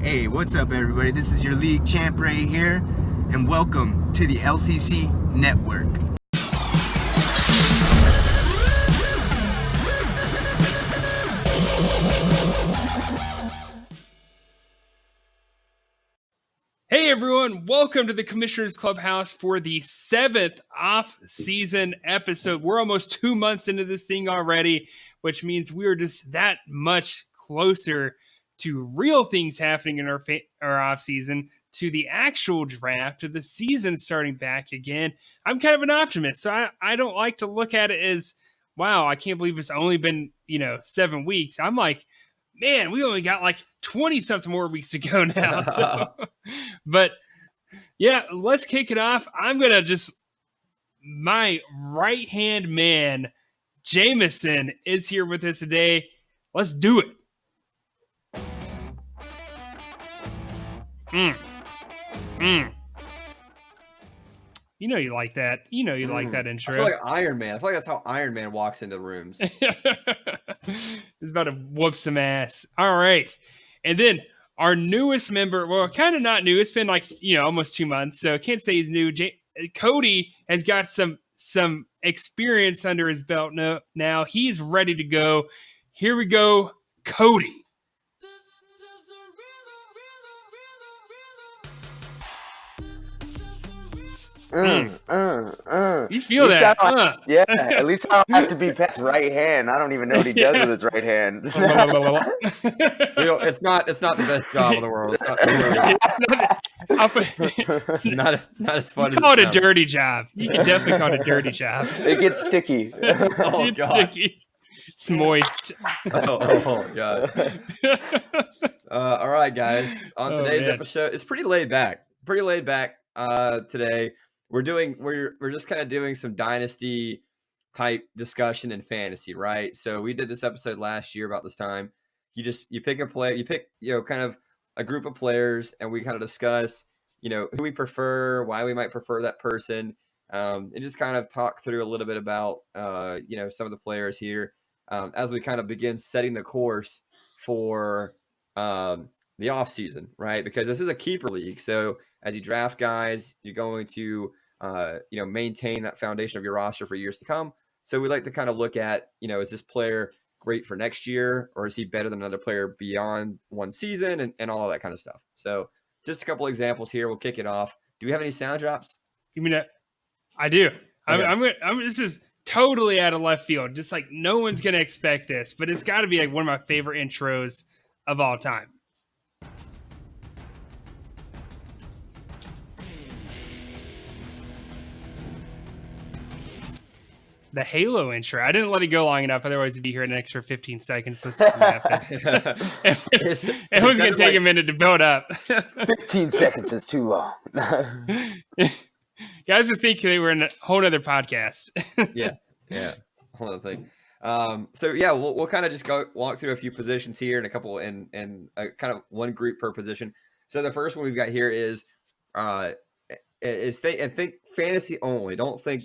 Hey, what's up, everybody? This is your league champ right here, and welcome to the LCC Network. Hey everyone, welcome to the Commissioner's Clubhouse for the 7th off-season episode. We're almost 2 months into this thing already, which means we are just that much closer to real things happening in our off-season, to the actual draft, to the season starting back again. I'm kind of an optimist, so I don't like to look at it as, wow, I can't believe it's only been, 7 weeks. I'm like, man, we only got like 20-something more weeks to go now. So, but yeah, let's kick it off. I'm going to my right-hand man, Jameson, is here with us today. Let's do it. You know you like that. You like that intro. I feel like Iron Man. I feel like that's how Iron Man walks into rooms. He's about to whoop some ass. All right. And then our newest member, well, kind of not new. It's been like, almost 2 months, so I can't say he's new. Cody has got some experience under his belt now. He's ready to go. Here we go, Cody. You feel that? Like, yeah, at least I don't have to be Pet's right hand. I don't even know what he does with his right hand. It's not the best job in the world. It's not as fun as call it a dirty job. You can definitely call it a dirty job. It gets sticky. Oh, it's God. sticky. It's moist. Oh God. All right, guys. On today's episode, it's pretty laid back. Today. We're just kind of doing some dynasty type discussion in fantasy, right? So we did this episode last year about this time. You pick a player, kind of a group of players, and we kind of discuss, who we prefer, why we might prefer that person, and just kind of talk through a little bit about, some of the players here as we kind of begin setting the course for the off season, right? Because this is a keeper league, so as you draft guys, you're going to maintain that foundation of your roster for years to come. So we like to kind of look at, is this player great for next year, or is he better than another player beyond one season, and all of that kind of stuff. So just a couple examples here. We'll kick it off. Do we have any sound drops? You mean I do. Okay. This is totally out of left field. Just like no one's gonna expect this, but it's got to be like one of my favorite intros of all time. The Halo intro. I didn't let it go long enough. Otherwise, it'd be here an extra 15 seconds. It was going to take a minute to build up. 15 seconds is too long. Guys would think they were in a whole other podcast. Yeah. Whole other thing. So yeah, we'll kind of just walk through a few positions here and a couple and kind of one group per position. So the first one we've got here is think fantasy only. Don't think,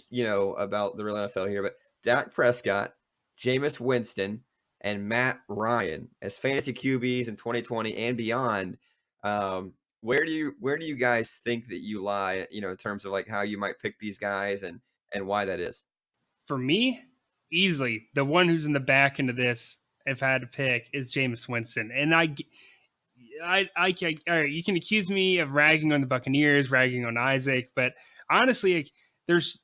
about the real NFL here, but Dak Prescott, Jameis Winston, and Matt Ryan as fantasy QBs in 2020 and beyond. Where do you guys think that you lie, in terms of like how you might pick these guys and why that is? For me, easily the one who's in the back end of this, if I had to pick, is Jameis Winston. And all right, you can accuse me of ragging on the Buccaneers, ragging on Isaac, but honestly, there's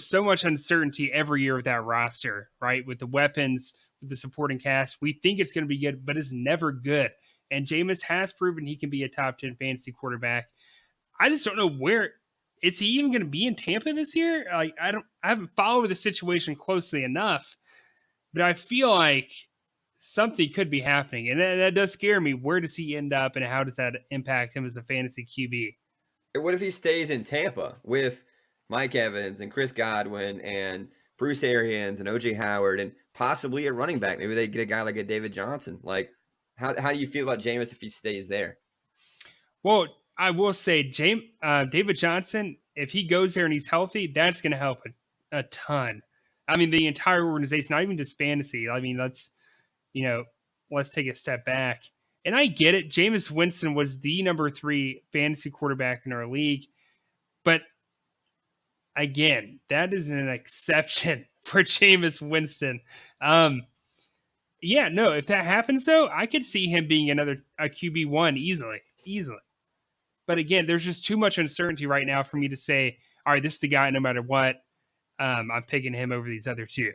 so much uncertainty every year with that roster, right? With the weapons, with the supporting cast, we think it's going to be good, but it's never good. And Jameis has proven he can be a top 10 fantasy quarterback. I just don't know is he even going to be in Tampa this year? Like, I haven't followed the situation closely enough, but I feel like something could be happening, and that does scare me. Where does he end up, and how does that impact him as a fantasy QB? What if he stays in Tampa with Mike Evans and Chris Godwin and Bruce Arians and OJ Howard and possibly a running back? Maybe they get a guy like a David Johnson. Like, how do you feel about Jameis if he stays there? Well, I will say David Johnson, if he goes there and he's healthy, that's going to help a ton. I mean, the entire organization, not even just fantasy. I mean, let's take a step back. And I get it. Jameis Winston was the number 3 fantasy quarterback in our league. But again, that is an exception for Jameis Winston. Yeah, no, if that happens though, I could see him being a QB1 easily. But again, there's just too much uncertainty right now for me to say, all right, this is the guy no matter what. I'm picking him over these other 2.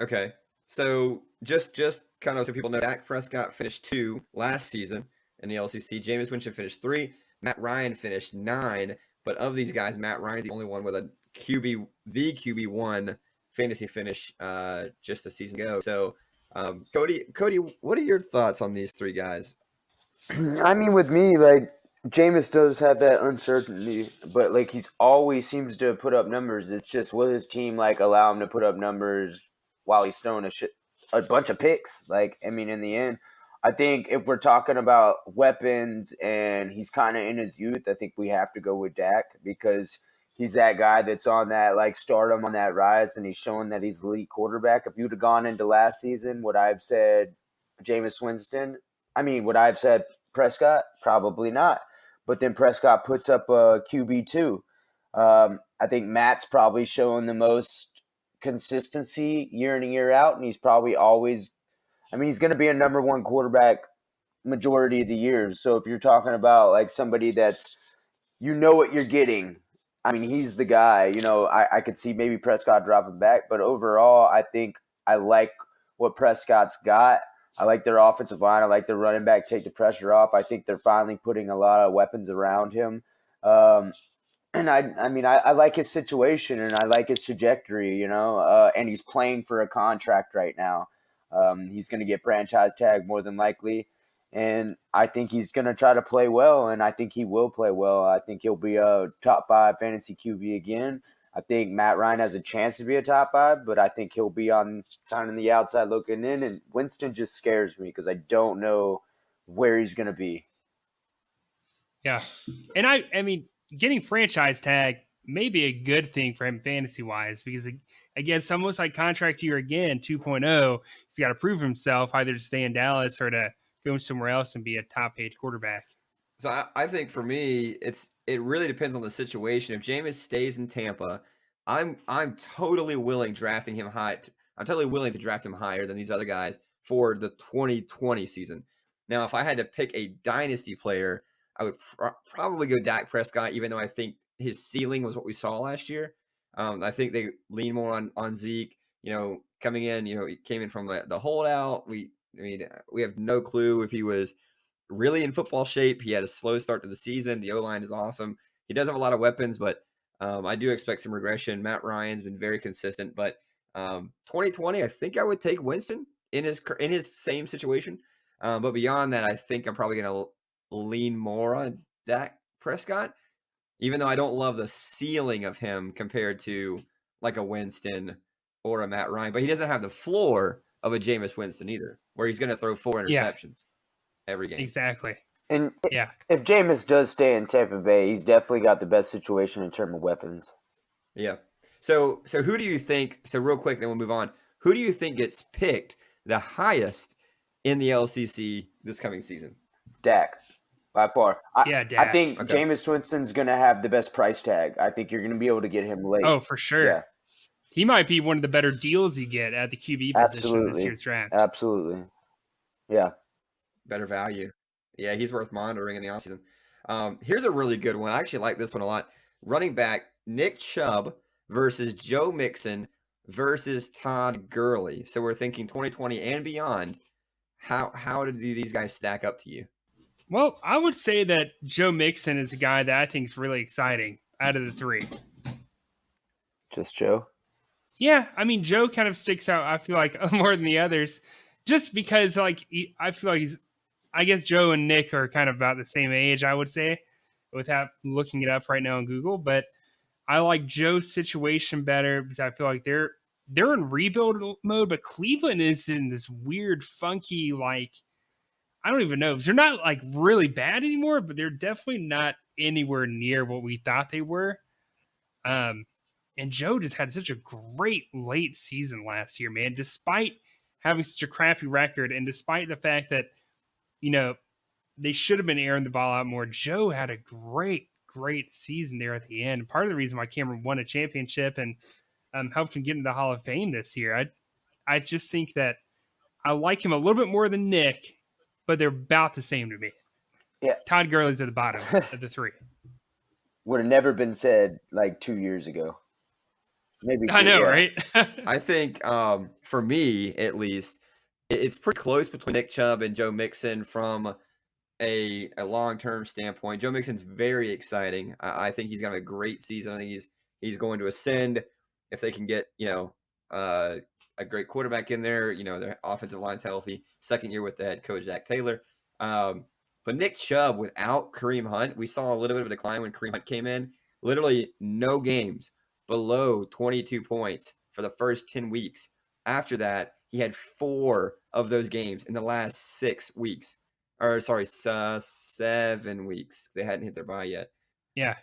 Okay. So just kind of so people know, Dak Prescott finished 2 last season in the LCC. Jameis Winston finished 3. Matt Ryan finished 9. But of these guys, Matt Ryan's the only one with a QB1 fantasy finish just a season ago. So, Cody, what are your thoughts on these 3 guys? I mean, with me, like, Jameis does have that uncertainty, but like he's always seems to put up numbers. It's just will his team like allow him to put up numbers while he's throwing a bunch of picks? Like, I mean, in the end, I think if we're talking about weapons and he's kind of in his youth, I think we have to go with Dak because he's that guy that's on that like stardom on that rise, and he's showing that he's elite quarterback. If you'd have gone into last season, would I have said Jameis Winston? I mean, would I have said Prescott? Probably not. But then Prescott puts up a QB2. I think Matt's probably showing the most consistency year in and year out, and he's probably always – I mean, he's going to be a number 1 quarterback majority of the years. So if you're talking about like somebody that's – you know what you're getting, I mean, he's the guy. You know, I could see maybe Prescott dropping back, but overall I think I like what Prescott's got. I like their offensive line. I like their running back, take the pressure off. I think they're finally putting a lot of weapons around him. And I mean, I like his situation and I like his trajectory, you know, and he's playing for a contract right now. He's going to get franchise tag more than likely. And I think he's going to try to play well, and I think he will play well. I think he'll be a top 5 fantasy QB again. I think Matt Ryan has a chance to be a top 5, but I think he'll be on kind of the outside looking in. And Winston just scares me because I don't know where he's going to be. Yeah. And I mean, getting franchise tag may be a good thing for him fantasy wise, because again, it's almost like contract year again, 2.0. He's got to prove himself either to stay in Dallas or to go somewhere else and be a top paid quarterback. So I think for me, it really depends on the situation. If Jameis stays in Tampa, I'm totally willing drafting him high. I'm totally willing to draft him higher than these other guys for the 2020 season. Now, if I had to pick a dynasty player, I would probably go Dak Prescott, even though I think his ceiling was what we saw last year. I think they lean more on Zeke. You know, coming in, you know, he came in from the holdout. We have no clue if he was really in football shape. He had a slow start to the season. The O-line is awesome. He does have a lot of weapons, but I do expect some regression. Matt Ryan's been very consistent, but 2020, I think I would take Winston in his same situation. But beyond that, I think I'm probably going to lean more on Dak Prescott, even though I don't love the ceiling of him compared to like a Winston or a Matt Ryan. But he doesn't have the floor of a Jameis Winston either, where he's going to throw 4 interceptions every game. Exactly. And yeah, if Jameis does stay in Tampa Bay, he's definitely got the best situation in terms of weapons. Yeah. So who do you think? So real quick, then we'll move on. Who do you think gets picked the highest in the LCC this coming season? Dak, by far. Dak. I think Jameis Winston's going to have the best price tag. I think you're going to be able to get him late. Oh, for sure. Yeah. He might be one of the better deals you get at the QB position this year's draft. Absolutely. Yeah. Better value. Yeah, he's worth monitoring in the offseason. Here's a really good one. I actually like this one a lot. Running back Nick Chubb versus Joe Mixon versus Todd Gurley. So we're thinking 2020 and beyond. How do these guys stack up to you? Well, I would say that Joe Mixon is a guy that I think is really exciting out of the 3. Just Joe? Yeah, I mean, Joe kind of sticks out, I feel like, more than the others, just because, like, I feel like I guess Joe and Nick are kind of about the same age, I would say, without looking it up right now on Google. But I like Joe's situation better because I feel like they're in rebuild mode, but Cleveland is in this weird, funky, like, I don't even know. They're not like really bad anymore, but they're definitely not anywhere near what we thought they were. And Joe just had such a great late season last year, man, despite having such a crappy record and despite the fact that they should have been airing the ball out more. Joe had a great season there at the end. Part of the reason why Cameron won a championship and helped him get into the Hall of Fame this year. I just think that I like him a little bit more than Nick, but they're about the same to me. Yeah. Todd Gurley's at the bottom of the three. Would have never been said like 2 years ago. Maybe I know, yeah. right? I think for me, at least, it's pretty close between Nick Chubb and Joe Mixon from a long-term standpoint. Joe Mixon's very exciting. I think he's going to have a great season. I think he's going to ascend if they can get, a great quarterback in there. Their offensive line's healthy. Second year with the head coach, Zach Taylor. But Nick Chubb, without Kareem Hunt, we saw a little bit of a decline when Kareem Hunt came in. Literally no games below 22 points for the first 10 weeks. After that, he had 4 of those games in the last 6 weeks. Or, sorry, 7 weeks. They hadn't hit their bye yet. Yeah.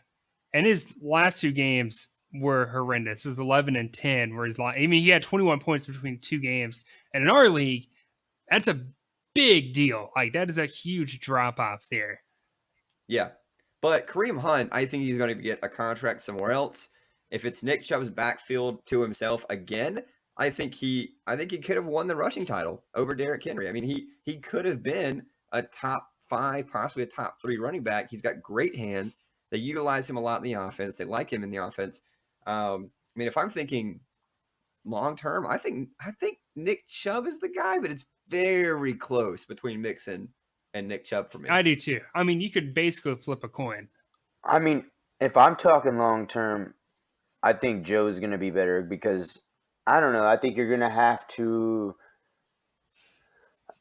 And his last 2 games were horrendous. It was 11 and 10, where he had 21 points between 2 games. And in our league, that's a big deal. Like, that is a huge drop-off there. Yeah. But Kareem Hunt, I think he's going to get a contract somewhere else. If it's Nick Chubb's backfield to himself again, I think he could have won the rushing title over Derrick Henry. I mean, he could have been a top 5, possibly a top 3 running back. He's got great hands. They utilize him a lot in the offense. They like him in the offense. I mean, if I'm thinking long term, I think Nick Chubb is the guy, but it's very close between Mixon and Nick Chubb for me. I do too. I mean, you could basically flip a coin. I mean, if I'm talking long term, I think Joe's going to be better because, I don't know, I think you're going to have to,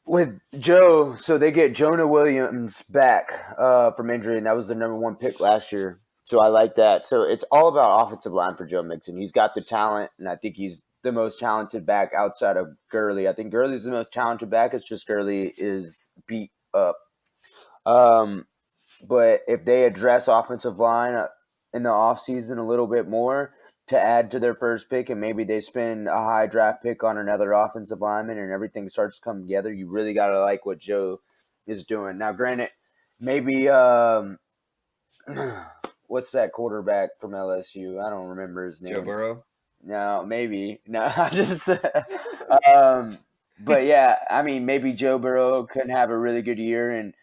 with Joe, so they get Jonah Williams back from injury, and that was the number 1 pick last year. So I like that. So it's all about offensive line for Joe Mixon. He's got the talent, and I think he's the most talented back outside of Gurley. I think Gurley's the most talented back. It's just Gurley is beat up. But if they address offensive line in the offseason a little bit more to add to their first pick, and maybe they spend a high draft pick on another offensive lineman and everything starts to come together, you really got to like what Joe is doing. Now, granted, maybe what's that quarterback from LSU? I don't remember his name. Joe Burrow? No, maybe. No, I just but yeah, I mean, maybe Joe Burrow can have a really good year and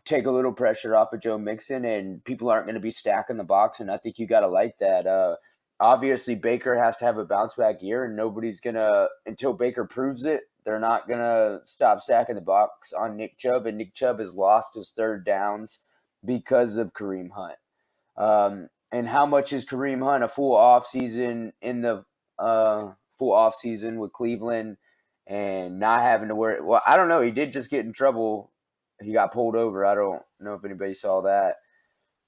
take a little pressure off of Joe Mixon, and people aren't going to be stacking the box, and I think you got to like that. Obviously, Baker has to have a bounce-back year, and nobody's going to – until Baker proves it, they're not going to stop stacking the box on Nick Chubb, and Nick Chubb has lost his third downs because of Kareem Hunt. And how much is Kareem Hunt a full offseason in the full offseason with Cleveland and not having to worry? Well, I don't know. He did just get in trouble. He got pulled over. I don't know if anybody saw that.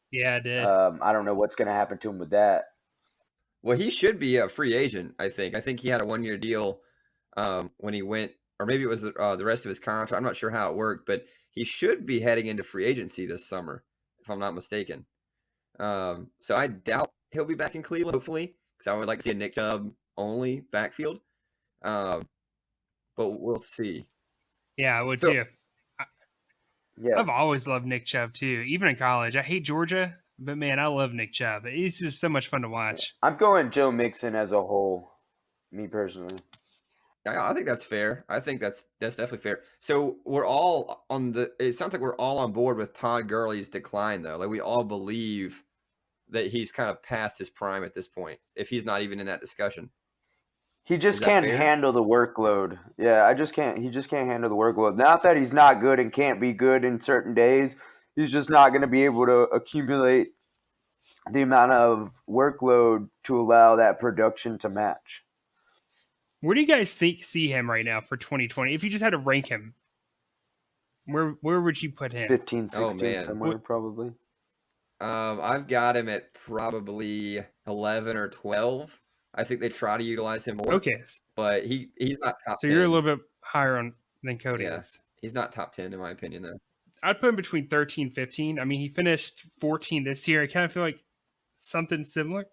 Yeah, I did. I don't know what's going to happen to him with that. Well, he should be a free agent, I think. I think he had a 1-year deal when he went, or maybe it was the rest of his contract. I'm not sure how it worked, but he should be heading into free agency this summer, if I'm not mistaken. So I doubt he'll be back in Cleveland, hopefully, because I would like to see a Nick Chubb only backfield. But we'll see. Yeah, I would too. Yeah, I've always loved Nick Chubb too, even in college. I hate Georgia, but man, I love Nick Chubb. He's just so much fun to watch. I'm going Joe Mixon as a whole, me personally. I think that's fair. I think that's definitely fair. So we're all it sounds like we're all on board with Todd Gurley's decline, though. Like we all believe that he's kind of past his prime at this point, if he's not even in that discussion. He just can't handle the workload. Yeah, he just can't handle the workload. Not that he's not good and can't be good in certain days. He's just not going to be able to accumulate the amount of workload to allow that production to match. Where do you guys see him right now for 2020? If you just had to rank him, where would you put him? 15, 16, somewhere probably. I've got him at probably 11 or 12. I think they try to utilize him more. Okay. But he's not top 10. So you're a little bit higher than Cody is. He's not top 10 in my opinion, though. I'd put him between 13 and 15. I mean, he finished 14 this year. I kind of feel like something similar.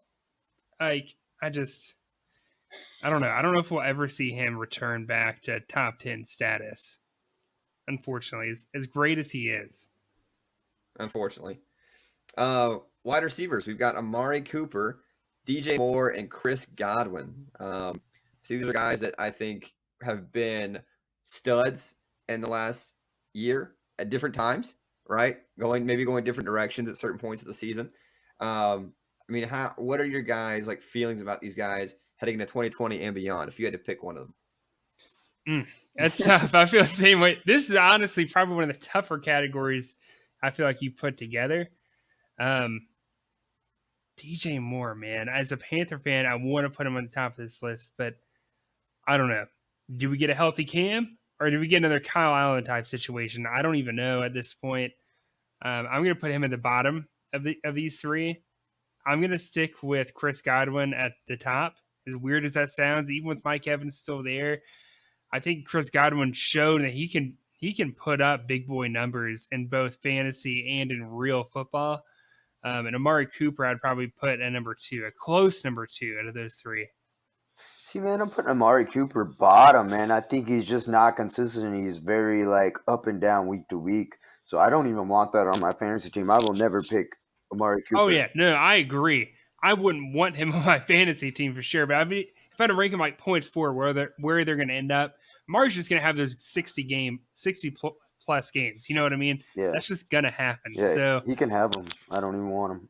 Like, I don't know. I don't know if we'll ever see him return back to top 10 status. unfortunately, as great as he is. Unfortunately. Wide receivers, we've got Amari Cooper, DJ Moore, and Chris Godwin. So these are guys that I think have been studs in the last year at different times, right? Going different directions at certain points of the season. I mean, what are your guys' like feelings about these guys heading into 2020 and beyond? If you had to pick one of them, That's tough. I feel the same way. This is honestly probably one of the tougher categories I feel like you put together. DJ Moore, man. As a Panther fan, I want to put him on the top of this list, but I don't know. Do we get a healthy Cam, or do we get another Kyle Allen type situation? I don't even know at this point. I'm going to put him at the bottom of these three. I'm going to stick with Chris Godwin at the top. As weird as that sounds, even with Mike Evans still there, I think Chris Godwin showed that he can put up big boy numbers in both fantasy and in real football. And Amari Cooper, I'd probably put at number 2, a close number 2 out of those three. See, man, I'm putting Amari Cooper bottom, man. I think he's just not consistent. He's very, like, up and down week to week. So I don't even want that on my fantasy team. I will never pick Amari Cooper. Oh, yeah. No, I agree. I wouldn't want him on my fantasy team for sure. But I mean, if I had to rank him like points for where they're going to end up, Amari's just going to have those 60 plus games. You know what I mean? Yeah. That's just going to happen. Yeah, so he can have them. I don't even want him.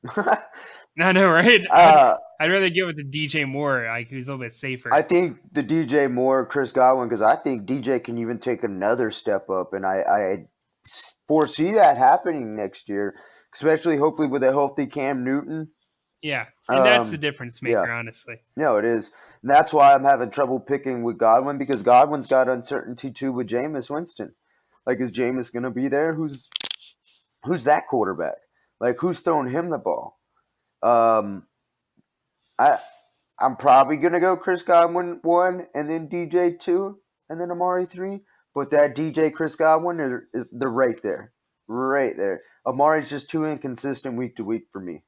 I know, right? I'd rather go with the DJ Moore, like who's a little bit safer. I think the DJ Moore, Chris Godwin, because I think DJ can even take another step up, and I foresee that happening next year, especially hopefully with a healthy Cam Newton. Yeah, and that's the difference maker, honestly. No, it is. And that's why I'm having trouble picking with Godwin, because Godwin's got uncertainty too with Jameis Winston. Like, is Jameis going to be there? Who's that quarterback? Like, who's throwing him the ball? I'm probably going to go Chris Godwin 1, and then DJ 2, and then Amari 3. But that DJ Chris Godwin, they're right there. Right there. Amari's just too inconsistent week to week for me.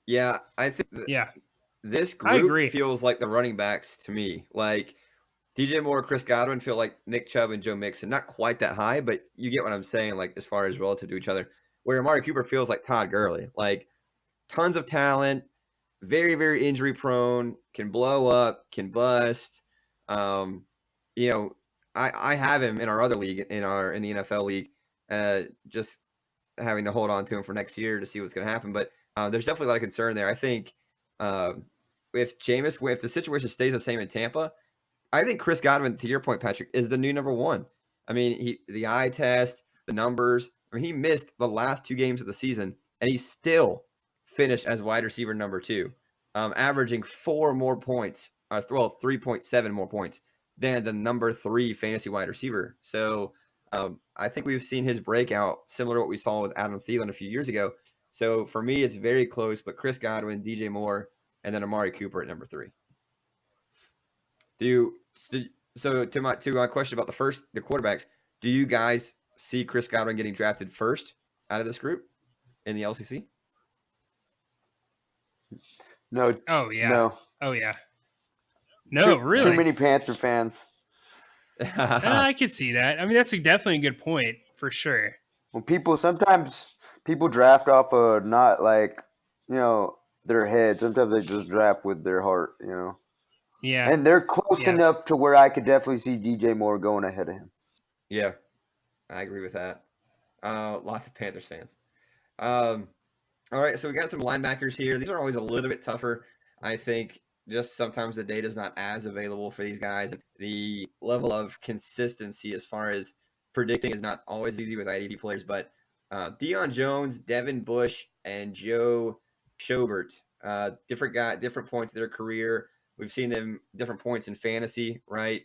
Yeah, I think this group feels like the running backs to me. Like DJ Moore, Chris Godwin feel like Nick Chubb and Joe Mixon. Not quite that high, but you get what I'm saying, like as far as relative to each other. Where Amari Cooper feels like Todd Gurley. Like tons of talent, very, very injury prone, can blow up, can bust. You know, I have him in our other league, in the NFL league, just having to hold on to him for next year to see what's going to happen. But there's definitely a lot of concern there. I think if the situation stays the same in Tampa, I think Chris Godwin, to your point, Patrick, is the new number 1. I mean, the eye test, the numbers. I mean, he missed the last 2 games of the season, and he still finished as wide receiver number 2, averaging 4 more points, 3.7 more points than the number 3 fantasy wide receiver. So I think we've seen his breakout similar to what we saw with Adam Thielen a few years ago. So for me, it's very close, but Chris Godwin, DJ Moore, and then Amari Cooper at number 3. So to my question about the quarterbacks, do you guys see Chris Godwin getting drafted first out of this group in the LCC? No. Oh yeah. No. Oh yeah. No, really. Too many Panther fans. I could see that. I mean, that's definitely a good point for sure. Well, sometimes people draft off of not like, their head. Sometimes they just draft with their heart, Yeah. And they're close enough to where I could definitely see DJ Moore going ahead of him. Yeah, I agree with that. Lots of Panthers fans. All right, so we got some linebackers here. These are always a little bit tougher, I think. Just sometimes the data is not as available for these guys. The level of consistency as far as predicting is not always easy with IDP players. But Deion Jones, Devin Bush, and Joe Schobert, different points of their career. We've seen them different points in fantasy, right?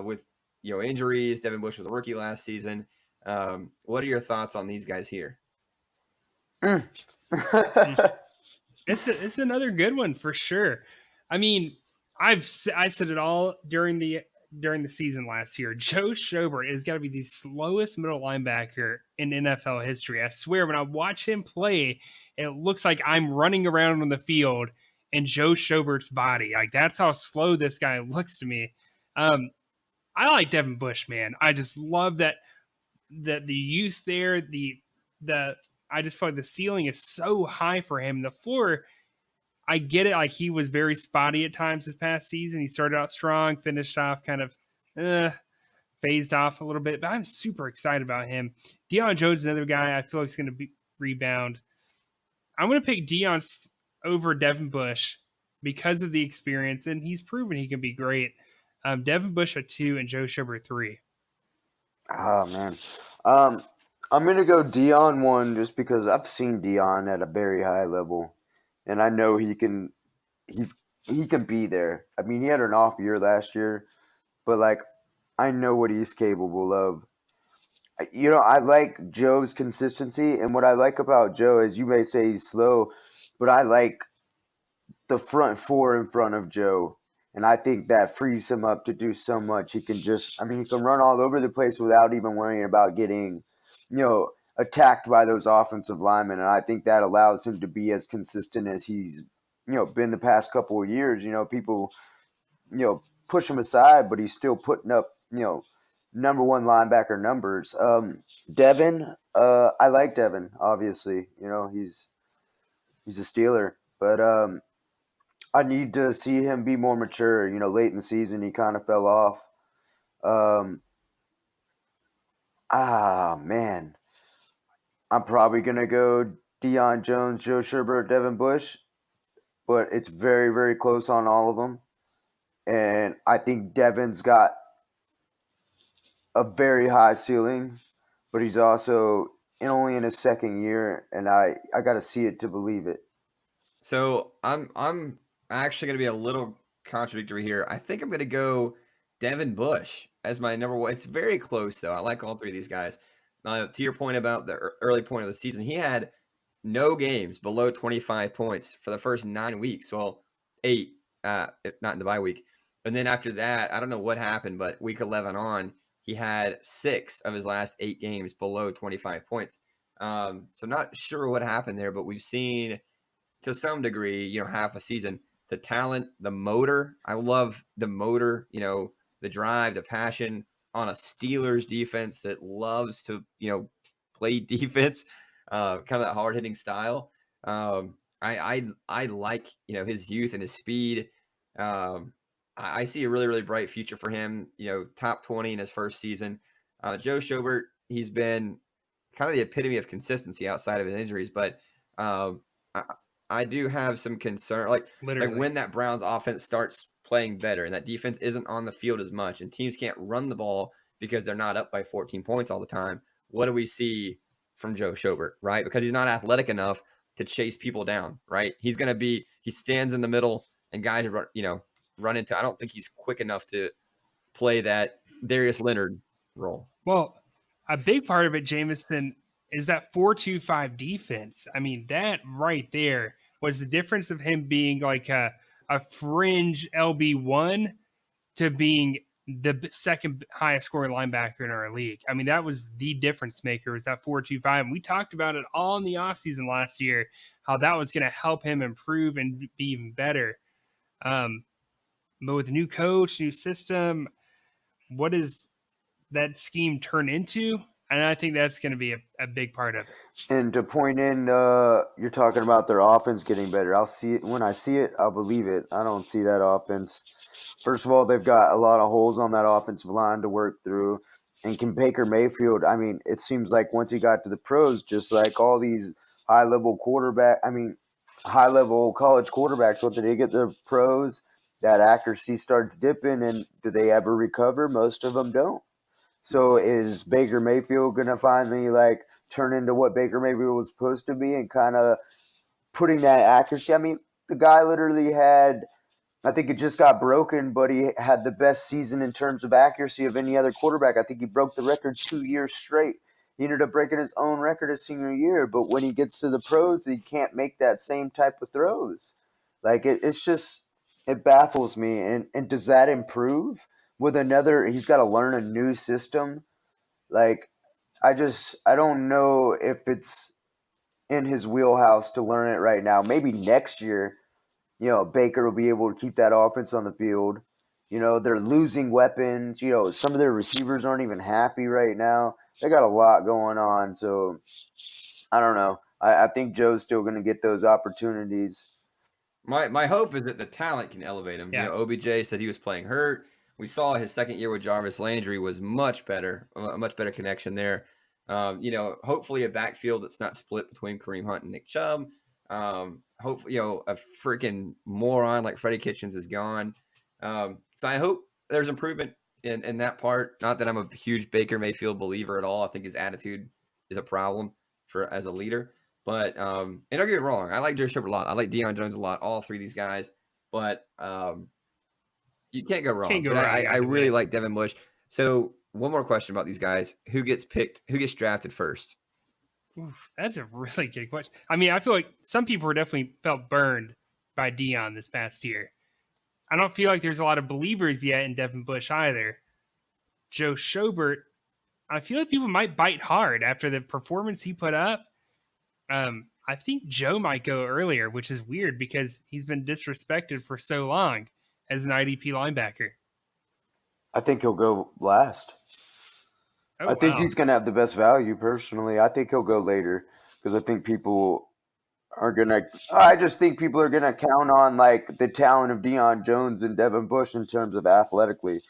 With injuries. Devin Bush was a rookie last season. What are your thoughts on these guys here? It's another good one for sure. I mean, I said it all during the season last year. Joe Schobert has got to be the slowest middle linebacker in NFL history. I swear, when I watch him play, it looks like I'm running around on the field in Joe Schobert's body. Like, that's how slow this guy looks to me. I like Devin Bush, man. I just love that the youth there, I just feel like the ceiling is so high for him. The floor, I get it. Like, he was very spotty at times this past season. He started out strong, finished off kind of phased off a little bit, but I'm super excited about him. Deion Jones is another guy I feel like is going to rebound. I'm going to pick Deion over Devin Bush because of the experience, and he's proven he can be great. Devin Bush at 2 and Joe Schobert 3. Oh man, I'm gonna go Dion 1 just because I've seen Dion at a very high level, and I know he can be there. I mean, he had an off year last year, but like I know what he's capable of. You know, I like Joe's consistency, and what I like about Joe is you may say he's slow, but I like the front four in front of Joe. And I think that frees him up to do so much. He can just, I mean, he can run all over the place without even worrying about getting, attacked by those offensive linemen. And I think that allows him to be as consistent as he's, been the past couple of years. People, push him aside, but he's still putting up, number one linebacker numbers. Devin, I like Devin, obviously. He's a Steeler. But I need to see him be more mature. Late in the season, he kind of fell off. Man. I'm probably going to go Deion Jones, Joe Schobert, Devin Bush, but it's very, very close on all of them. And I think Devin's got a very high ceiling, but he's also only in his second year, and I got to see it to believe it. So I'm actually going to be a little contradictory here. I think I'm going to go Devin Bush as my number one. It's very close though. I like all three of these guys. To your point about the early point of the season, he had no games below 25 points for the first 9 weeks. Well, 8, if not in the bye week. And then after that, I don't know what happened, but week 11 on, he had 6 of his last 8 games below 25 points. So not sure what happened there, but we've seen to some degree, half a season, the talent, the motor. I love the motor, the drive, the passion on a Steelers defense that loves to, play defense, kind of that hard hitting style. I like, his youth and his speed. I see a really, really bright future for him, top 20 in his first season. Joe Schobert, he's been kind of the epitome of consistency outside of his injuries, but I do have some concern, like when that Browns offense starts playing better and that defense isn't on the field as much and teams can't run the ball because they're not up by 14 points all the time. What do we see from Joe Schobert, right? Because he's not athletic enough to chase people down, right? He stands in the middle and guys run into. I don't think he's quick enough to play that Darius Leonard role. Well, a big part of it, Jameson, is that 4-2-5 defense. I mean, that right there was the difference of him being like a fringe LB1 to being the second highest scoring linebacker in our league. I mean, that was the difference maker, was that 4-2-5. And we talked about it all in the offseason last year, how that was going to help him improve and be even better. But with a new coach, new system, what does that scheme turn into? And I think that's going to be a big part of it. And to point in, you're talking about their offense getting better. I'll see it when I see it. I'll believe it. I don't see that offense. First of all, they've got a lot of holes on that offensive line to work through. And can Baker Mayfield, I mean, it seems like once he got to the pros, just like all these high-level college quarterbacks, once they get the pros, that accuracy starts dipping. And do they ever recover? Most of them don't. So is Baker Mayfield going to finally turn into what Baker Mayfield was supposed to be and kind of putting that accuracy? I mean, the guy literally had, I think it just got broken, but he had the best season in terms of accuracy of any other quarterback. I think he broke the record 2 years straight. He ended up breaking his own record his senior year, but when he gets to the pros, he can't make that same type of throws. It's just, it baffles me. And does that improve? He's got to learn a new system. I don't know if it's in his wheelhouse to learn it right now. Maybe next year, Baker will be able to keep that offense on the field You know, they're losing weapons. You know, some of their receivers aren't even happy right now. They got a lot going on. So, I don't know. I think Joe's still going to get those opportunities. My hope is that the talent can elevate him. Yeah. OBJ said he was playing hurt. We saw his second year with Jarvis Landry was much better, a much better connection there. Hopefully a backfield that's not split between Kareem Hunt and Nick Chubb. Hopefully, a freaking moron like Freddie Kitchens is gone. So I hope there's improvement in that part. Not that I'm a huge Baker Mayfield believer at all. I think his attitude is a problem as a leader. But and don't get me wrong, I like Jerry Shepard a lot. I like Deion Jones a lot. All three of these guys, but you can't go wrong. Can't go But wrong I either really way. like Devin Bush. So one more question about these guys: who gets picked? Who gets drafted first? Oof, that's a really good question. I mean, I feel like some people were definitely felt burned by Dion this past year. I don't feel like there's a lot of believers yet in Devin Bush either. Joe Schobert, I feel like people might bite hard after the performance he put up. I think Joe might go earlier, which is weird because he's been disrespected for so long as an IDP linebacker. I think he'll go last. Oh, I think wow. he's going to have the best value personally. I think he'll go later because I think people are going to – I just think people are going to count on, like, the talent of Deion Jones and Devin Bush in terms of athletically.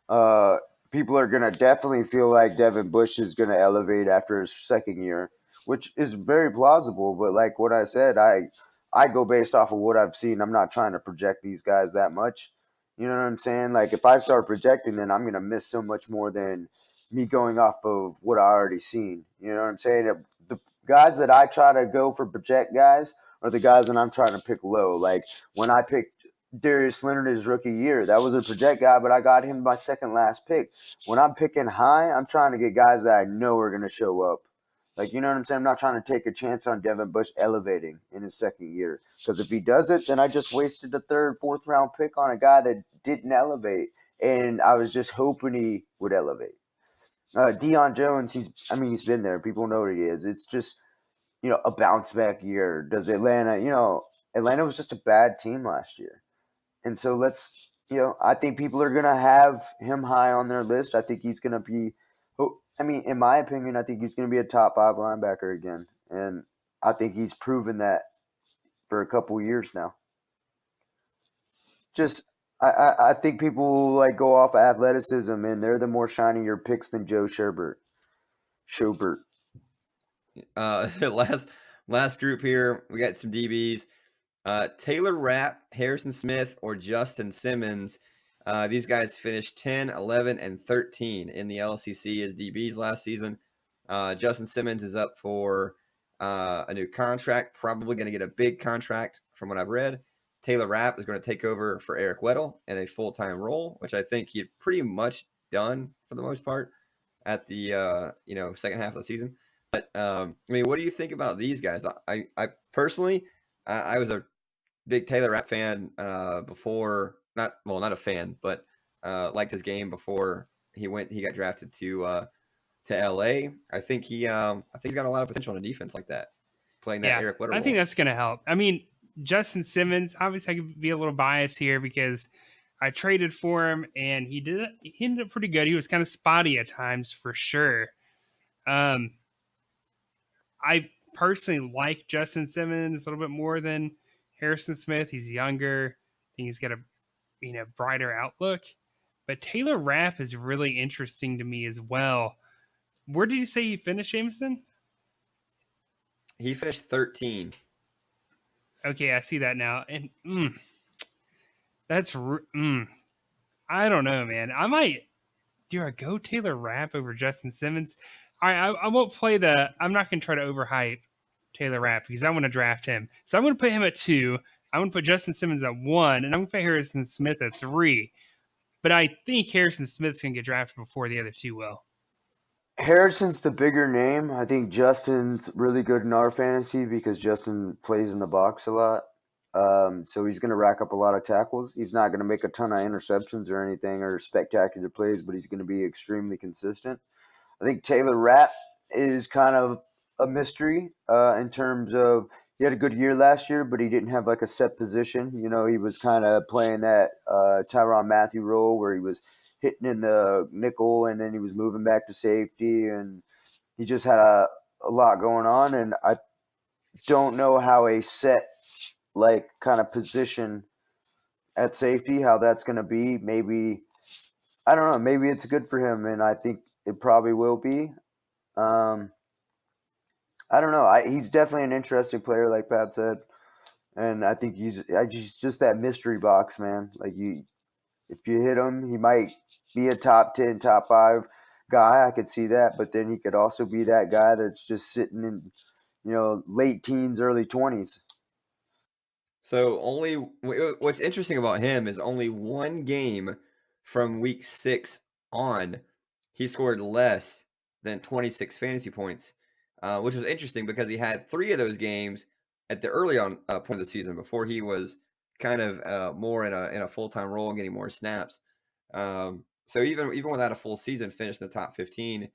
People are going to definitely feel like Devin Bush is going to elevate after his second year, which is very plausible. But like what I said, I go based off of what I've seen. I'm not trying to project these guys that much. You know what I'm saying? Like if I start projecting, then I'm going to miss so much more than me going off of what I already seen. You know what I'm saying? The guys that I try to go for project guys are the guys that I'm trying to pick low. Like when I picked Darius Leonard his rookie year, that was a project guy, but I got him my second last pick. When I'm picking high, I'm trying to get guys that I know are going to show up. Like, you know what I'm saying? I'm not trying to take a chance on Devin Bush elevating in his second year. Because if he does it, then I just wasted a third, fourth round pick on a guy that didn't elevate. And I was just hoping he would elevate. Deion Jones, he's been there. People know what he is. It's just, a bounce back year. Does Atlanta, Atlanta was just a bad team last year. And so I think people are going to have him high on their list. I think he's going to be, in my opinion, I think he's going to be a top 5 linebacker again. And I think he's proven that for a couple years now. Just, I think people will go off of athleticism, and they're the more shinier picks than Joe Schobert. Last group here, we got some DBs. Taylor Rapp, Harrison Smith, or Justin Simmons. These guys finished 10, 11, and 13 in the LCC as DBs last season. Justin Simmons is up for a new contract, probably going to get a big contract from what I've read. Taylor Rapp is going to take over for Eric Weddle in a full-time role, which I think he'd pretty much done for the most part at the second half of the season. But what do you think about these guys? I personally, I was a big Taylor Rapp fan before, not a fan, but liked his game before he got drafted to LA. I think he's got a lot of potential in a defense like that, playing that Eric Weddle I role. think that's going to help. I mean, Justin Simmons, obviously I could be a little biased here because I traded for him and he ended up pretty good. He was kind of spotty at times for sure. I personally like Justin Simmons a little bit more than Harrison Smith. He's younger. I think he's got a brighter outlook. But Taylor Rapp is really interesting to me as well. Where did you say he finished, Jameson? He finished 13. Okay, I see that now. And I don't know, man. Do I go Taylor Rapp over Justin Simmons? I won't play I'm not going to try to overhype Taylor Rapp because I want to draft him. So I'm going to put him at 2. I'm going to put Justin Simmons at 1, and I'm going to put Harrison Smith at 3. But I think Harrison Smith's going to get drafted before the other 2 will. Harrison's the bigger name. I think Justin's really good in our fantasy because Justin plays in the box a lot. So he's going to rack up a lot of tackles. He's not going to make a ton of interceptions or anything or spectacular plays, but he's going to be extremely consistent. I think Taylor Rapp is kind of a mystery in terms of he had a good year last year, but he didn't have like a set position. You know, he was kind of playing that Tyrann Mathieu role where he was hitting in the nickel and then he was moving back to safety, and he just had a lot going on. And I don't know how a set like kind of position at safety, how that's going to be. Maybe, I don't know, maybe it's good for him, and I think it probably will be. I don't know. He's definitely an interesting player, like Pat said, and I think he's just that mystery box, man. Like if you hit him, he might be a top 10, top 5 guy. I could see that, but then he could also be that guy that's just sitting in, late teens, early 20s. So what's interesting about him is only one game from week 6 on, he scored less than 26 fantasy points, which was interesting because he had 3 of those games at the early on point of the season before he was kind of more in a full-time role and getting more snaps. So even without a full season, finished in the top 15.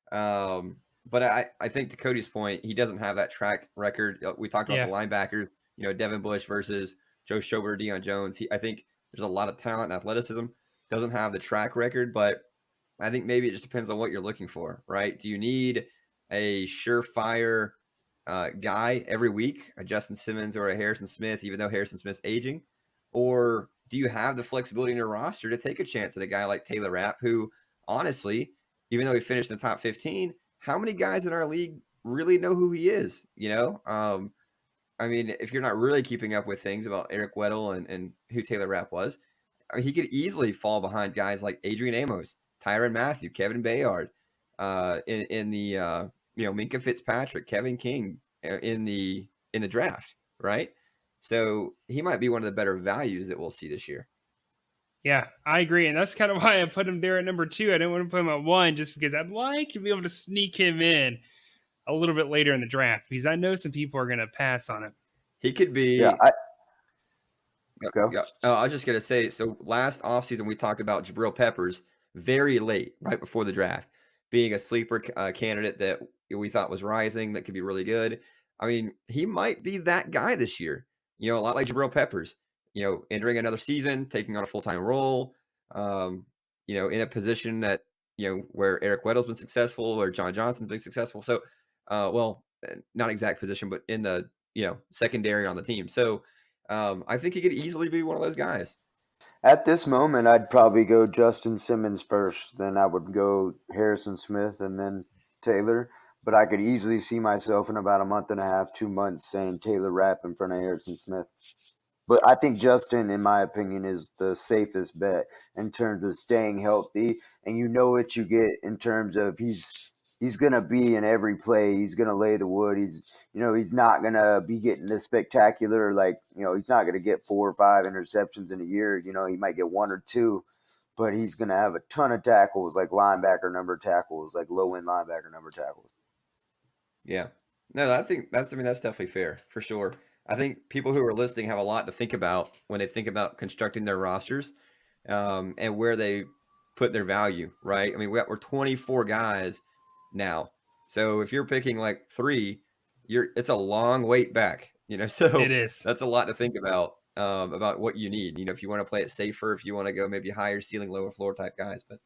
But I think to Cody's point, he doesn't have that track record. We talked about the linebackers. Devin Bush versus Joe Schobert, Deion Jones. I think there's a lot of talent and athleticism. Doesn't have the track record, but I think maybe it just depends on what you're looking for, right? Do you need a surefire guy every week, a Justin Simmons or a Harrison Smith, even though Harrison Smith's aging? Or do you have the flexibility in your roster to take a chance at a guy like Taylor Rapp, who honestly, even though he finished in the top 15, how many guys in our league really know who he is? I mean, if you're not really keeping up with things about Eric Weddle and who Taylor Rapp was, he could easily fall behind guys like Adrian Amos, Tyrann Mathieu, Kevin Bayard, in the Minka Fitzpatrick, Kevin King in the draft, right? So he might be one of the better values that we'll see this year. Yeah, I agree. And that's kind of why I put him there at number 2. I didn't want to put him at 1 just because I'd like to be able to sneak him in a little bit later in the draft because I know some people are going to pass on it. He could be. Yeah, Go. Yeah. I was just going to say, so last offseason we talked about Jabril Peppers very late, right before the draft, being a sleeper candidate that we thought was rising, that could be really good. I mean, he might be that guy this year, a lot like Jabril Peppers, entering another season, taking on a full-time role, in a position that, where Eric Weddle's been successful or John Johnson's been successful. So, not exact position, but in the, secondary on the team. So, I think he could easily be one of those guys. At this moment, I'd probably go Justin Simmons first. Then I would go Harrison Smith and then Taylor. But I could easily see myself in about a month and a half, 2 months saying Taylor Rapp in front of Harrison Smith. But I think Justin, in my opinion, is the safest bet in terms of staying healthy. And you know what you get in terms of he's going to be in every play. He's going to lay the wood. He's not going to be getting this spectacular, he's not going to get 4 or 5 interceptions in a year. He might get 1 or 2, but he's going to have a ton of tackles, like linebacker number tackles, like low-end linebacker number tackles. Yeah. No, I think that's definitely fair for sure. I think people who are listening have a lot to think about when they think about constructing their rosters, and where they put their value, right? I mean, we're 24 guys now. So if you're picking like 3, it's a long wait back, so it is. That's a lot to think about what you need, if you want to play it safer, if you want to go maybe higher ceiling, lower floor type guys. But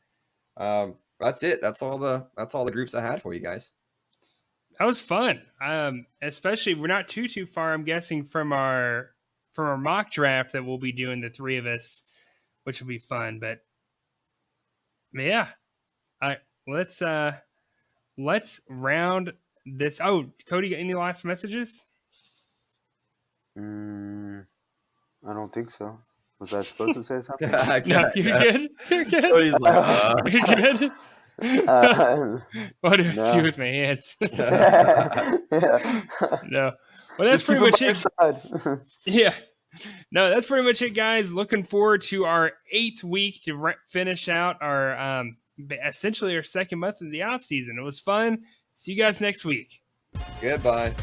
that's it. That's all the groups I had for you guys. That was fun. Especially we're not too far, I'm guessing, from our mock draft that we'll be doing, the 3 of us, which will be fun. But yeah, let's round this. Oh, Cody, any last messages? I don't think so. Was I supposed to say something? No, you're good. You're good. Cody's like, You're good. What do I do with my hands? No. Well, that's pretty much it. Yeah. No, that's pretty much it, guys. Looking forward to our 8th week to finish out our essentially our 2nd month of the off season. It was fun. See you guys next week. Goodbye.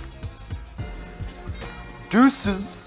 Deuces.